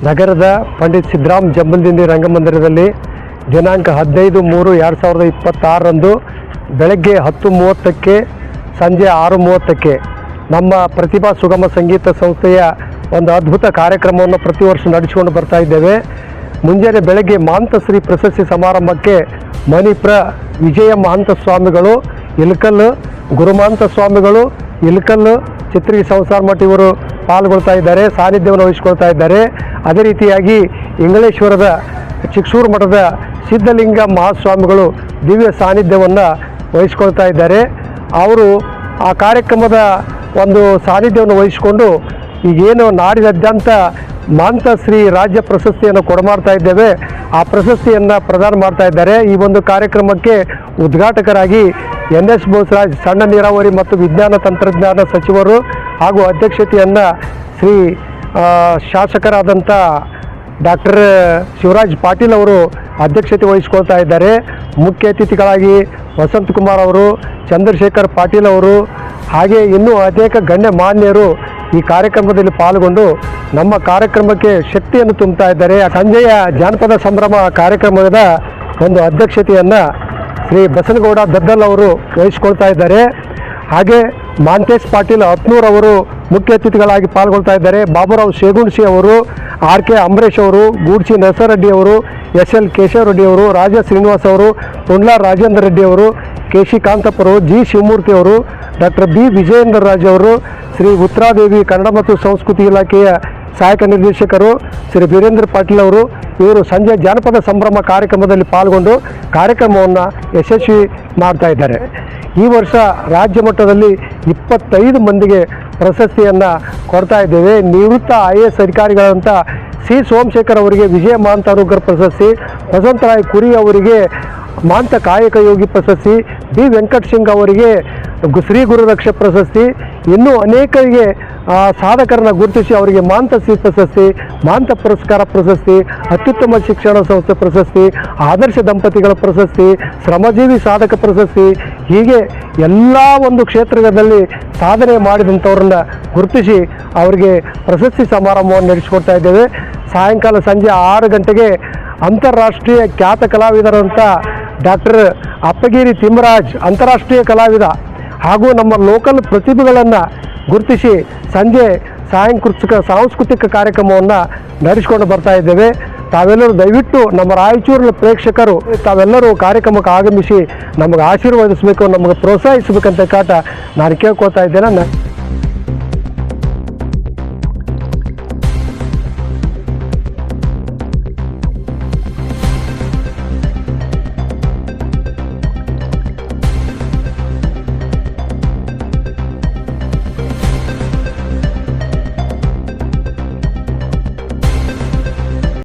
ನಗರದ ಪಂಡಿತ್ ಸಿದ್ದರಾಮ್ ಜಂಬಲ್ದಿಂಡಿ ರಂಗಮಂದಿರದಲ್ಲಿ ದಿನಾಂಕ 15/3/2026ರಂದು ಬೆಳಗ್ಗೆ 10:30ಕ್ಕೆ ಸಂಜೆ 6:30ಕ್ಕೆ ನಮ್ಮ ಪ್ರತಿಭಾ ಸುಗಮ ಸಂಗೀತ ಸಂಸ್ಥೆಯ ಒಂದು ಅದ್ಭುತ ಕಾರ್ಯಕ್ರಮವನ್ನು ಪ್ರತಿ ವರ್ಷ ನಡೆಸಿಕೊಂಡು ಬರ್ತಾ ಇದ್ದೇವೆ. ಮುಂಜಾನೆ ಬೆಳಗ್ಗೆ ಮಹಾಂತಶ್ರೀ ಪ್ರಶಸ್ತಿ ಸಮಾರಂಭಕ್ಕೆ ಮಣಿಪ್ರ ವಿಜಯ ಮಹಾಂತ ಸ್ವಾಮಿಗಳು ಇಲಕಲ್ಲು, ಗುರುಮಹಾಂತ ಸ್ವಾಮಿಗಳು ಇಲಕಲ್ಲು, ಚಿತ್ರಗಿ ಸಂಸಾರ ಮಠ ಇವರು ಪಾಲ್ಗೊಳ್ತಾ ಇದ್ದಾರೆ, ಸಾನ್ನಿಧ್ಯವನ್ನು ವಹಿಸ್ಕೊಳ್ತಾ ಇದ್ದಾರೆ. ಅದೇ ರೀತಿಯಾಗಿ ಇಂಗಳೇಶ್ವರದ ಚಿಕ್ಕಸೂರು ಮಠದ ಸಿದ್ಧಲಿಂಗ ಮಹಾಸ್ವಾಮಿಗಳು ದಿವ್ಯ ಸಾನ್ನಿಧ್ಯವನ್ನು ವಹಿಸ್ಕೊಳ್ತಾ ಇದ್ದಾರೆ. ಅವರು ಆ ಕಾರ್ಯಕ್ರಮದ ಒಂದು ಸಾನ್ನಿಧ್ಯವನ್ನು ವಹಿಸಿಕೊಂಡು ಈಗೇನು ನಾಡಿನಾದ್ಯಂತ ಮಹಾಂತಶ್ರೀ ರಾಜ್ಯ ಪ್ರಶಸ್ತಿಯನ್ನು ಕೊಡಮಾಡ್ತಾ ಇದ್ದೇವೆ, ಆ ಪ್ರಶಸ್ತಿಯನ್ನು ಪ್ರದಾನ ಮಾಡ್ತಾ ಇದ್ದಾರೆ. ಈ ಒಂದು ಕಾರ್ಯಕ್ರಮಕ್ಕೆ ಉದ್ಘಾಟಕರಾಗಿ NS ಬೋಸರಾಜ್ ಸಣ್ಣ ನೀರಾವರಿ ಮತ್ತು ವಿಜ್ಞಾನ ತಂತ್ರಜ್ಞಾನ ಸಚಿವರು ಹಾಗೂ ಅಧ್ಯಕ್ಷತೆಯನ್ನು ಶ್ರೀ ಶಾಸಕರಾದಂಥ ಡಾಕ್ಟರ್ ಶಿವರಾಜ್ ಪಾಟೀಲ್ ಅವರು ಅಧ್ಯಕ್ಷತೆ ವಹಿಸ್ಕೊಳ್ತಾ ಇದ್ದಾರೆ. ಮುಖ್ಯ ಅತಿಥಿಗಳಾಗಿ ವಸಂತಕುಮಾರ್ ಅವರು, ಚಂದ್ರಶೇಖರ್ ಪಾಟೀಲ್ ಅವರು ಹಾಗೆ ಇನ್ನೂ ಅನೇಕ ಗಣ್ಯ ಮಾನ್ಯರು ಈ ಕಾರ್ಯಕ್ರಮದಲ್ಲಿ ಪಾಲ್ಗೊಂಡು ನಮ್ಮ ಕಾರ್ಯಕ್ರಮಕ್ಕೆ ಶಕ್ತಿಯನ್ನು ತುಂಬುತ್ತಾ ಇದ್ದಾರೆ. ಸಂಜೆಯ ಜಾನಪದ ಸಂಭ್ರಮ ಕಾರ್ಯಕ್ರಮದ ಒಂದು ಅಧ್ಯಕ್ಷತೆಯನ್ನು ಶ್ರೀ ಬಸನಗೌಡ ದದ್ದಲ್ ಅವರು ವಹಿಸ್ಕೊಳ್ತಾ ಇದ್ದಾರೆ. ಹಾಗೆ ಮಾಂತೇಶ್ ಪಾಟೀಲ್ ಹತ್ನೂರ್ ಅವರು ಮುಖ್ಯ ಅತಿಥಿಗಳಾಗಿ ಪಾಲ್ಗೊಳ್ತಾ ಇದ್ದಾರೆ. ಬಾಬುರಾವ್ ಶೇಗುಣಸಿ ಅವರು, RK ಅಂಬರೀಶ್ ಅವರು, ಗೂಡ್ಸಿ ನರಸರೆಡ್ಡಿ ಅವರು, SL ಕೇಶವರೆಡ್ಡಿ ಅವರು, ರಾಜ ಶ್ರೀನಿವಾಸ್ ಅವರು, ಪುಂಡ್ಲ ರಾಜೇಂದ್ರ ರೆಡ್ಡಿ ಅವರು, KC ಕಾಂತಪ್ಪರು, G ಶಿವಮೂರ್ತಿ ಅವರು, ಡಾಕ್ಟರ್ B ವಿಜಯೇಂದ್ರ ರಾಜ್ ಅವರು, ಶ್ರೀ ಉತ್ತರಾದೇವಿ ಕನ್ನಡ ಮತ್ತು ಸಂಸ್ಕೃತಿ ಇಲಾಖೆಯ ಸಹಾಯಕ ನಿರ್ದೇಶಕರು ಶ್ರೀ ವೀರೇಂದ್ರ ಪಾಟೀಲ್ ಅವರು ಇವರು ಸಂಜೆ ಜಾನಪದ ಸಂಭ್ರಮ ಕಾರ್ಯಕ್ರಮದಲ್ಲಿ ಪಾಲ್ಗೊಂಡು ಕಾರ್ಯಕ್ರಮವನ್ನು ಯಶಸ್ವಿ ಮಾಡ್ತಾ ಇದ್ದಾರೆ. ಈ ವರ್ಷ ರಾಜ್ಯ ಮಟ್ಟದಲ್ಲಿ 25 ಮಂದಿಗೆ ಪ್ರಶಸ್ತಿಯನ್ನು ಕೊಡ್ತಾ ಇದ್ದೇವೆ. ನಿವೃತ್ತ IAS ಅಧಿಕಾರಿಗಳಂಥ C ಸೋಮಶೇಖರ್ ಅವರಿಗೆ ವಿಜಯ ಮಹಾಂತ ಅನುಗ್ರಹ ಪ್ರಶಸ್ತಿ, ವಸಂತರಾಯ್ ಕುರಿ ಅವರಿಗೆ ಮಹಾಂತ ಕಾಯಕ ಯೋಗಿ ಪ್ರಶಸ್ತಿ, B ವೆಂಕಟ ಸಿಂಗ್ ಅವರಿಗೆ ಶ್ರೀ ಗುರುರಕ್ಷ ಪ್ರಶಸ್ತಿ, ಇನ್ನೂ ಅನೇಕರಿಗೆ ಸಾಧಕರನ್ನು ಗುರುತಿಸಿ ಅವರಿಗೆ ಮಹಾಂತಶ್ರೀ ಪ್ರಶಸ್ತಿ, ಮಹಾಂತ ಪುರಸ್ಕಾರ ಪ್ರಶಸ್ತಿ, ಅತ್ಯುತ್ತಮ ಶಿಕ್ಷಣ ಸಂಸ್ಥೆ ಪ್ರಶಸ್ತಿ, ಆದರ್ಶ ದಂಪತಿಗಳ ಪ್ರಶಸ್ತಿ, ಶ್ರಮಜೀವಿ ಸಾಧಕ ಪ್ರಶಸ್ತಿ, ಹೀಗೆ ಎಲ್ಲ ಒಂದು ಕ್ಷೇತ್ರದಲ್ಲಿ ಸಾಧನೆ ಮಾಡಿದಂಥವ್ರನ್ನ ಗುರುತಿಸಿ ಅವರಿಗೆ ಪ್ರಶಸ್ತಿ ಸಮಾರಂಭವನ್ನು ನಡೆಸಿಕೊಡ್ತಾ ಇದ್ದೇವೆ. ಸಾಯಂಕಾಲ ಸಂಜೆ 6 ಗಂಟೆಗೆ ಅಂತಾರಾಷ್ಟ್ರೀಯ ಖ್ಯಾತ ಕಲಾವಿದರಂಥ ಡಾಕ್ಟರ್ ಅಪ್ಪಗಿರಿ ತಿಮ್ಮರಾಜ್ ಅಂತಾರಾಷ್ಟ್ರೀಯ ಕಲಾವಿದ ಹಾಗೂ ನಮ್ಮ ಲೋಕಲ್ ಪ್ರತಿಭೆಗಳನ್ನು ಗುರುತಿಸಿ ಸಂಜೆ ಸಾಂಸ್ಕೃತಿಕ ಕಾರ್ಯಕ್ರಮವನ್ನು ನಡೆಸಿಕೊಂಡು ಬರ್ತಾ ಇದ್ದೇವೆ. ತಾವೆಲ್ಲರೂ ದಯವಿಟ್ಟು ನಮ್ಮ ರಾಯಚೂರಿನ ಪ್ರೇಕ್ಷಕರು ತಾವೆಲ್ಲರೂ ಕಾರ್ಯಕ್ರಮಕ್ಕೆ ಆಗಮಿಸಿ ನಮಗೆ ಆಶೀರ್ವದಿಸಬೇಕು, ನಮಗೆ ಪ್ರೋತ್ಸಾಹಿಸಬೇಕಂತ ನಾನು ಕೇಳ್ಕೊಳ್ತಾ ಇದ್ದೇನೆ.